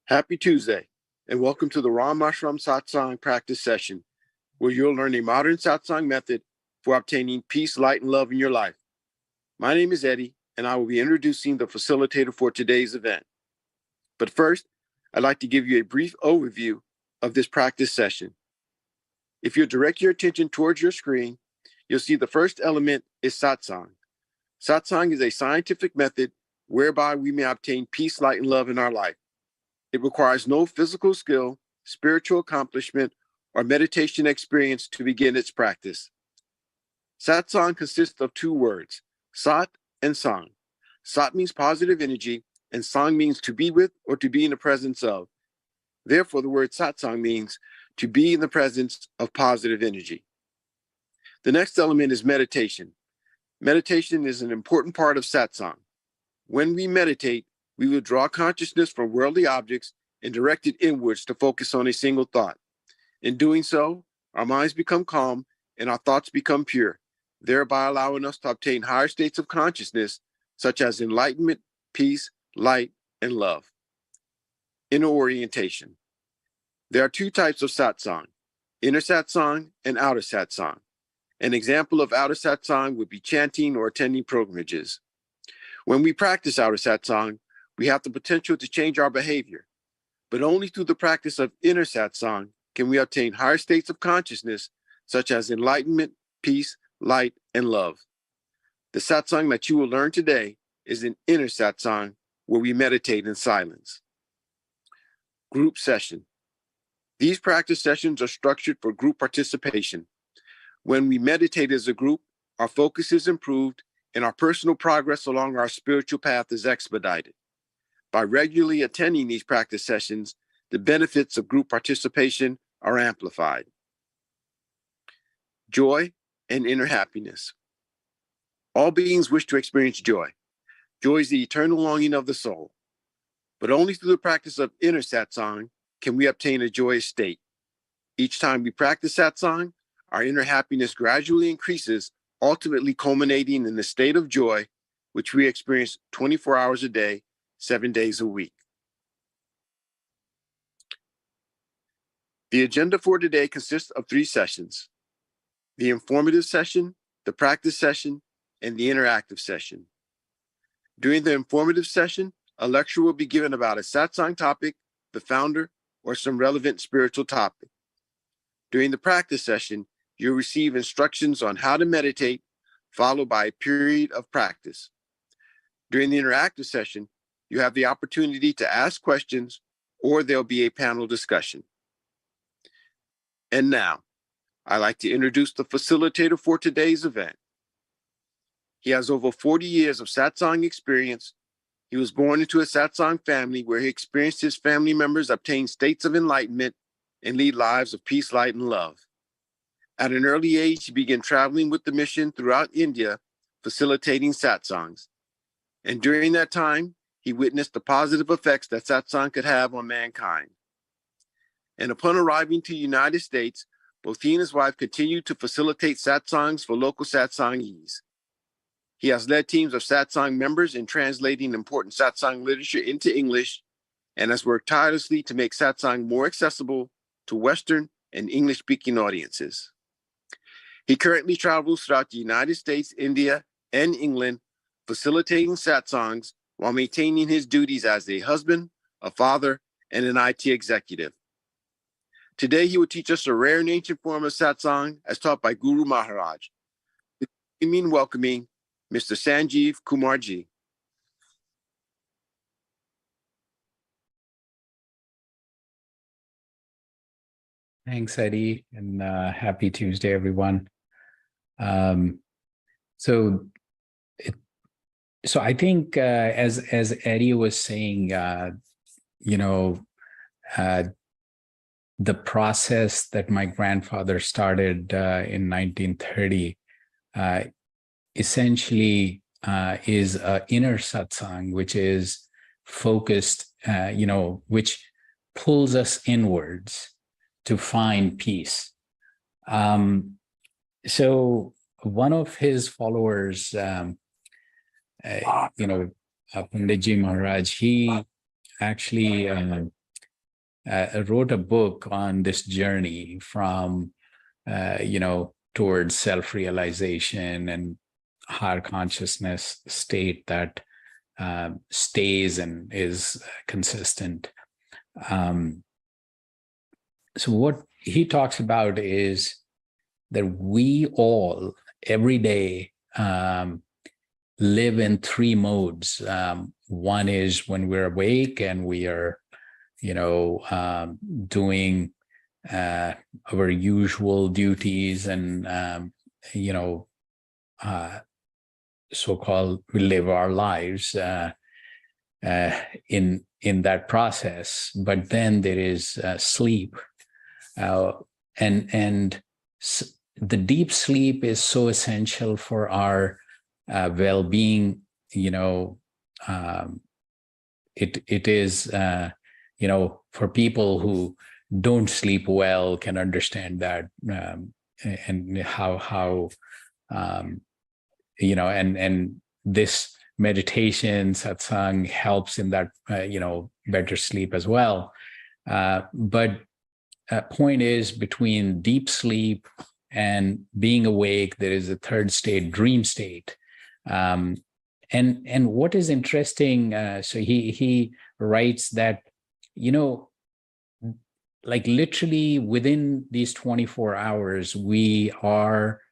Happy Tuesday, and welcome to the Ram Ashram Satsang practice session, where you'll learn a modern Satsang method for obtaining peace, light, and love in your life. My name is Eddie, and I will be introducing the facilitator for today's event. But first, I'd like to give you a brief overview of this practice session. If you direct your attention towards your screen, you'll see the first element is Satsang. Satsang is a scientific method whereby we may obtain peace, light, and love in our life. It requires no physical skill, spiritual accomplishment, or meditation experience to begin its practice. Satsang consists of two words, Sat and Sang. Sat means positive energy, and Sang means to be with or to be in the presence of. Therefore, the word Satsang means to be in the presence of positive energy. The next element is meditation. Meditation is an important part of Satsang. When we meditate, we will draw consciousness from worldly objects and direct it inwards to focus on a single thought. In doing so, our minds become calm and our thoughts become pure, thereby allowing us to obtain higher states of consciousness, such as enlightenment, peace, light, and love. Inner orientation. There are two types of satsang, inner satsang and outer satsang. An example of outer satsang would be chanting or attending pilgrimages. When we practice outer satsang, we have the potential to change our behavior, but only through the practice of inner satsang can we obtain higher states of consciousness, such as enlightenment, peace, light, and love. The satsang that you will learn today is an inner satsang where we meditate in silence. Group session. These practice sessions are structured for group participation. When we meditate as a group, our focus is improved and our personal progress along our spiritual path is expedited. By regularly attending these practice sessions, the benefits of group participation are amplified. Joy and inner happiness. All beings wish to experience joy. Joy is the eternal longing of the soul. But only through the practice of inner satsang can we obtain a joyous state. Each time we practice satsang, our inner happiness gradually increases, ultimately culminating in the state of joy, which we experience 24 hours a day, 7 days a week. The agenda for today consists of 3 sessions: the informative session, the practice session, and the interactive session. During the informative session, a lecture will be given about a satsang topic, the founder, or some relevant spiritual topic. During the practice session, you'll receive instructions on how to meditate, followed by a period of practice. During the interactive session, you have the opportunity to ask questions, or there'll be a panel discussion. And now, I'd like to introduce the facilitator for today's event. He has over 40 years of satsang experience. He was born into a satsang family where he experienced his family members obtain states of enlightenment and lead lives of peace, light, and love. At an early age, he began traveling with the mission throughout India, facilitating satsangs. And during that time, he witnessed the positive effects that satsang could have on mankind. And upon arriving to the United States, both he and his wife continued to facilitate satsangs for local satsangees. He has led teams of satsang members in translating important satsang literature into English and has worked tirelessly to make satsang more accessible to Western and English-speaking audiences. He currently travels throughout the United States, India, and England, facilitating satsangs while maintaining his duties as a husband, a father, and an IT executive. Today, he will teach us a rare and ancient form of satsang as taught by Guru Maharaj. Welcoming Mr. Sanjeev Kumarji. Thanks, Eddie, and happy Tuesday, everyone. So I think as Eddie was saying, the process that my grandfather started in 1930 essentially is an inner satsang, which is focused, which pulls us inwards to find peace. So one of his followers, Panditji Maharaj, he actually wrote a book on this journey from, towards self-realization and higher consciousness state that stays and is consistent. So what he talks about is that we all, every day, live in three modes. One is when we're awake and we are, doing our usual duties and, so-called we live our lives in that process. But then there is sleep, and the deep sleep is so essential for our well-being. It is for people who don't sleep well can understand that, and how and this meditation satsang helps in that, better sleep as well. But point is, between deep sleep and being awake, there is a third state, dream state. And what is interesting, so he writes that, like literally within these 24 hours, we are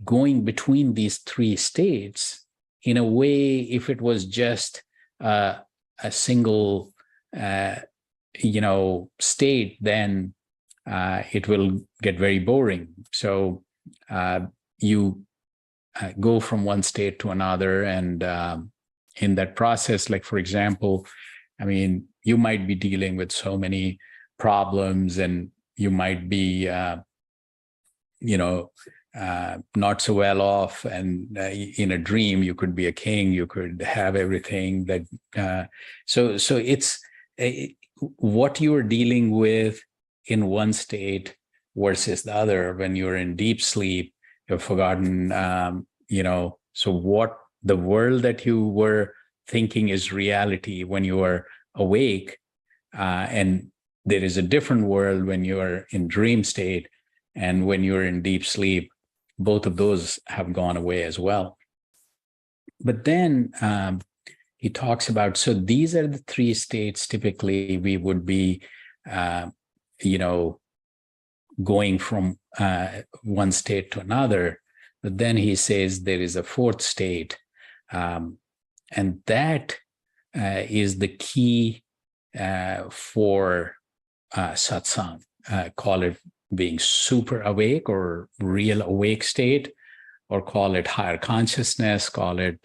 going between these three states in a way. If it was just a single, state, then it will get very boring. So you go from one state to another, and in that process, like for example, you might be dealing with so many problems, and you might be not so well off, and in a dream you could be a king, you could have everything that so it's what you are dealing with in one state versus the other. When you're in deep sleep, you've forgotten, so what the world that you were thinking is reality when you are awake, and there is a different world when you are in dream state, and when you're in deep sleep, both of those have gone away as well. But then he talks about, so these are the three states typically we would be, going from one state to another. But then he says there is a fourth state, and that is the key for satsang. Call it being super awake or real awake state, or call it higher consciousness, call it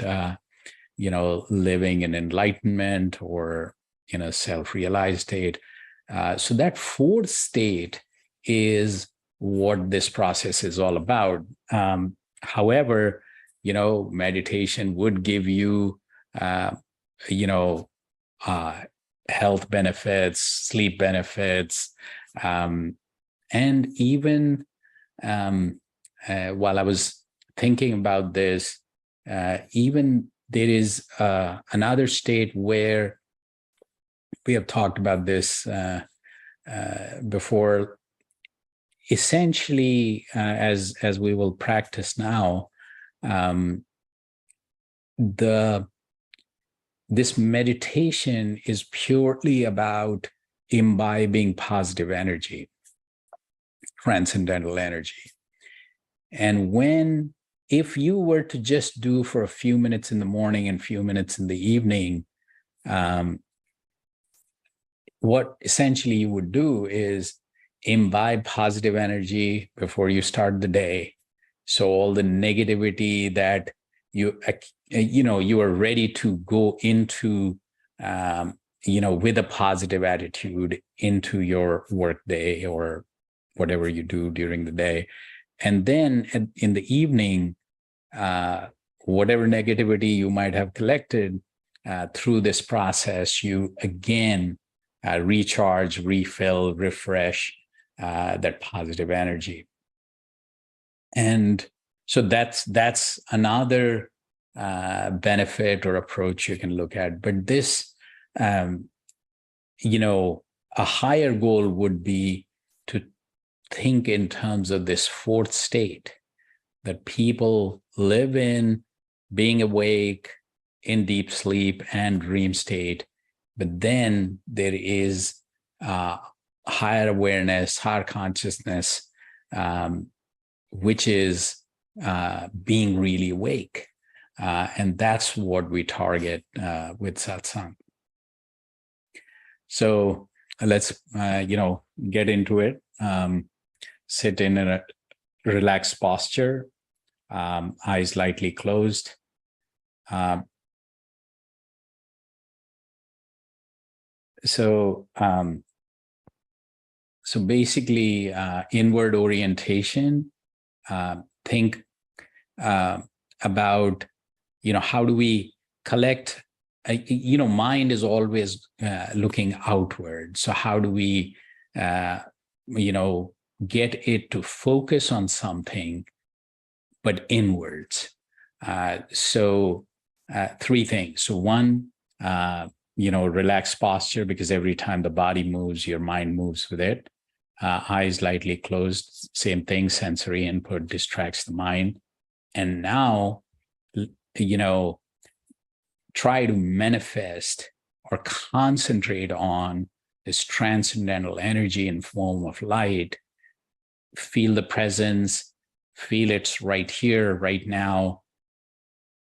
living in enlightenment, or in a self-realized state. So that fourth state is what this process is all about. However, meditation would give you health benefits, sleep benefits, and even while I was thinking about this, even there is another state where we have talked about this before. Essentially, as we will practice now, this meditation is purely about imbibing positive energy, transcendental energy. And if you were to just do for a few minutes in the morning and few minutes in the evening, what essentially you would do is imbibe positive energy before you start the day. So all the negativity that you are ready to go into, with a positive attitude into your work day or whatever you do during the day. And then in the evening, whatever negativity you might have collected through this process, you again recharge, refill, refresh that positive energy. And so that's another benefit or approach you can look at. But this a higher goal would be to think in terms of this fourth state that people live in, being awake, in deep sleep and dream state. But then there is higher awareness, higher consciousness, which is being really awake. And that's what we target with satsang. So let's, get into it. Sit in a relaxed posture, eyes lightly closed. So basically, inward orientation. Think about, how do we collect? Mind is always looking outward. So how do we, get it to focus on something, but inwards? So three things. So one, relaxed posture, because every time the body moves, your mind moves with it. Eyes lightly closed, same thing, sensory input distracts the mind. And now, try to manifest or concentrate on this transcendental energy in form of light. Feel the presence, feel it's right here, right now.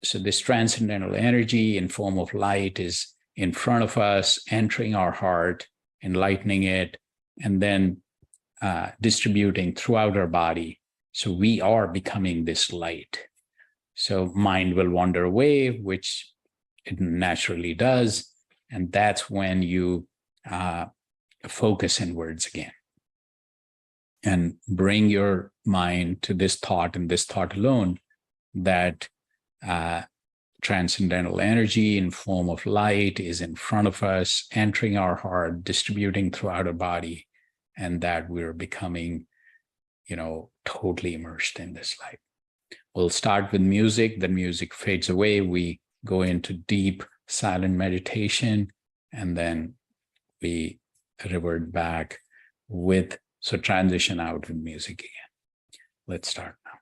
So this transcendental energy in form of light is in front of us, entering our heart, enlightening it, and then distributing throughout our body. So we are becoming this light. So mind will wander away, which it naturally does. And that's when you focus inwards again and bring your mind to this thought and this thought alone, that transcendental energy in form of light is in front of us, entering our heart, distributing throughout our body, and that we're becoming, totally immersed in this light. We'll start with music, then music fades away. We go into deep silent meditation, and then we revert back so transition out with music again. Let's start now.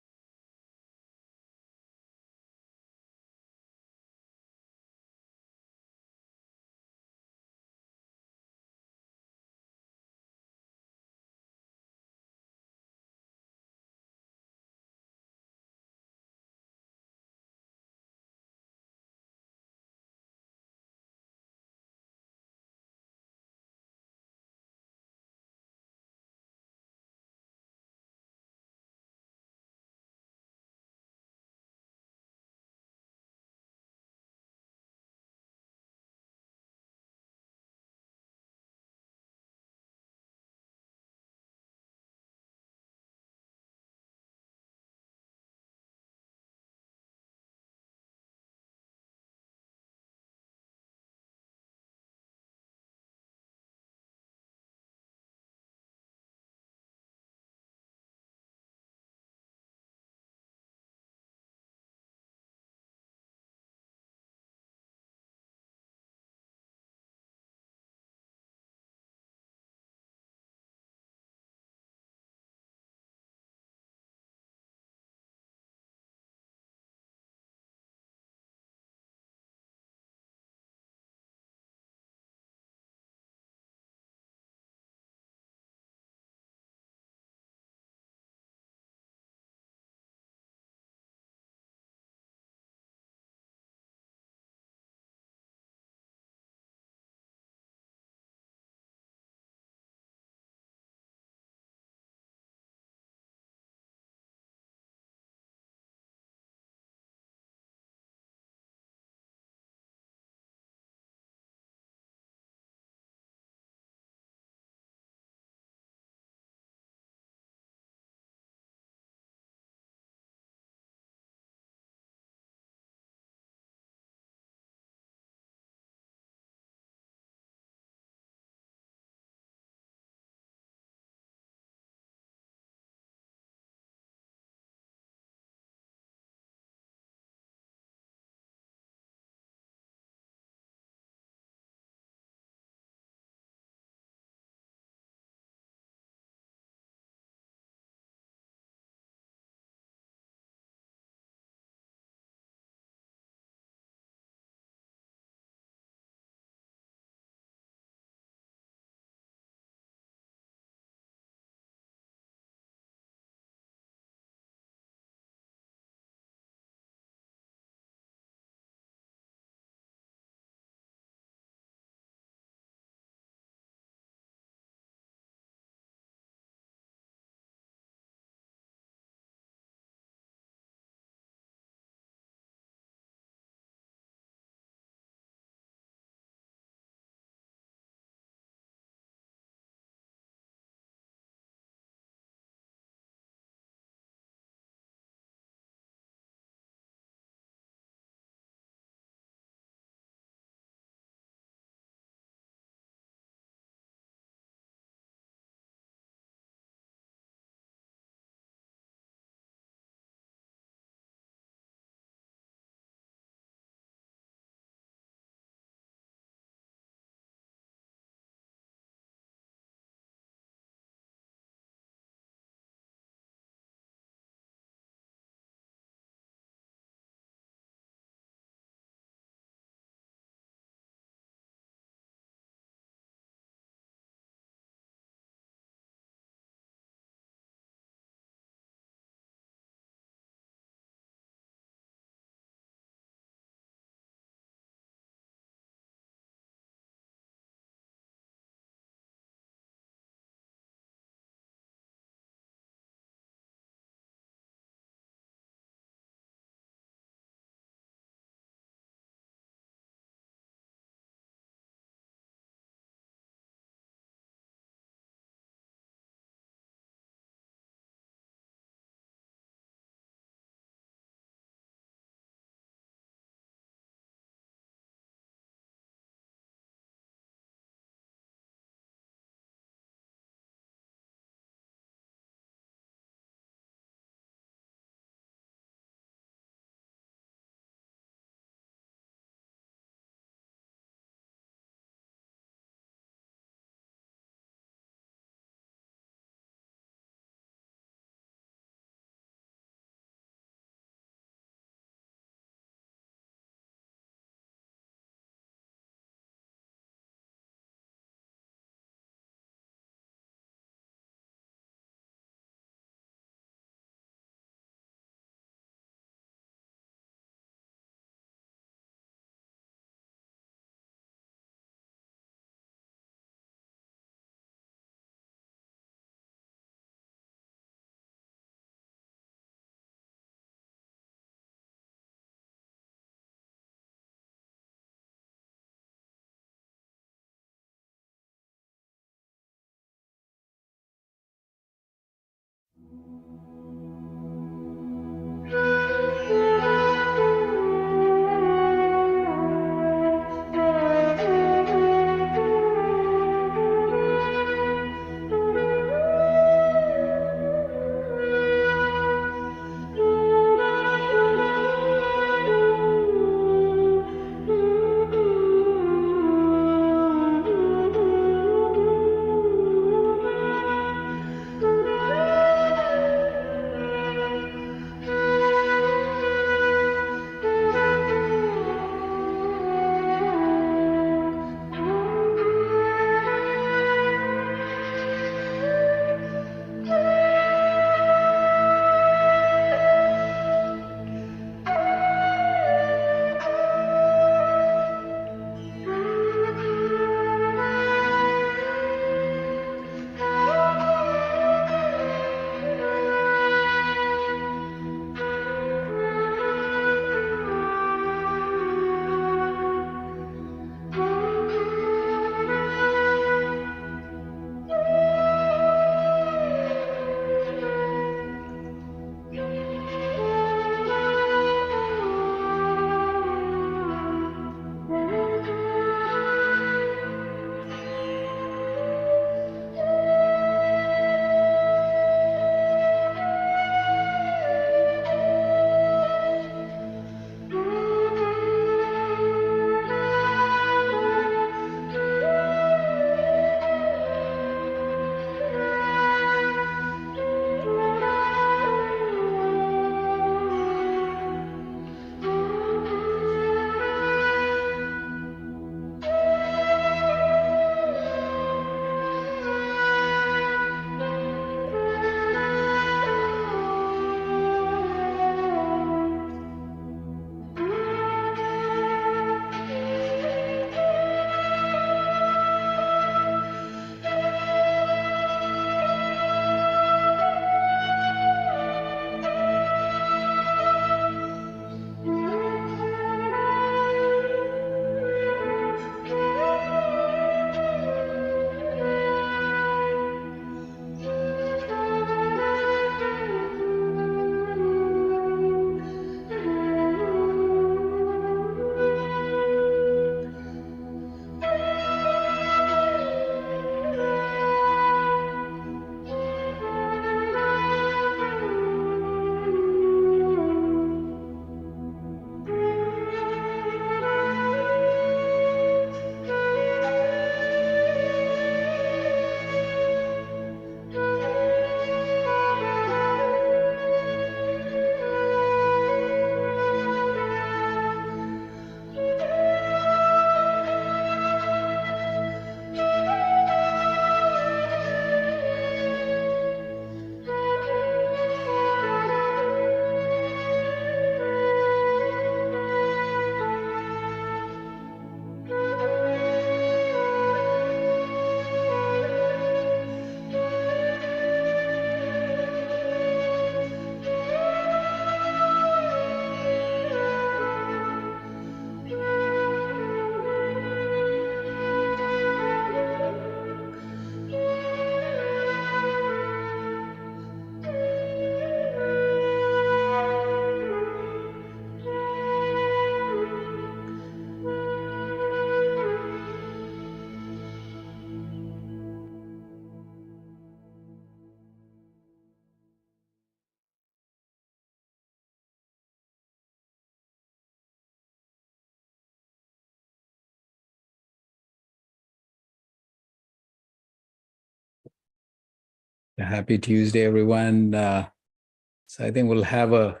Happy Tuesday, everyone. So I think we'll have a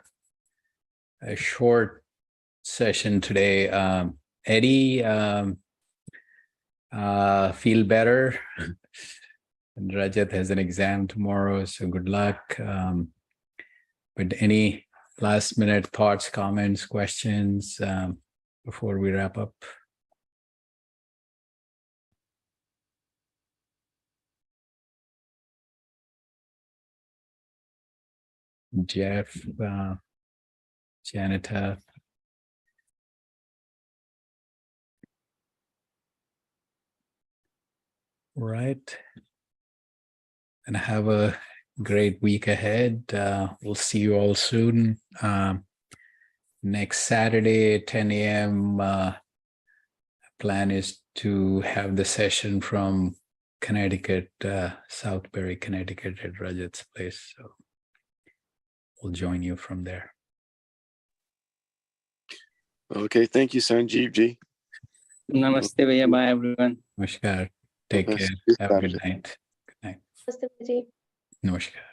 short session today. Eddie, feel better. And Rajat has an exam tomorrow, so good luck. But any last minute thoughts, comments, questions before we wrap up? Jeff, Janita. Right. And have a great week ahead. We'll see you all soon. Next Saturday, 10 a.m. Plan is to have the session from Connecticut, Southbury, Connecticut at Rajat's place. So we'll join you from there. Okay, thank you, Sanjeev ji. Namaste, Bhaiya. Bye, everyone. Namaskar. Take care. Yes, Have a good Saturday. night. Good night. Namaste, Ji. Namaskar.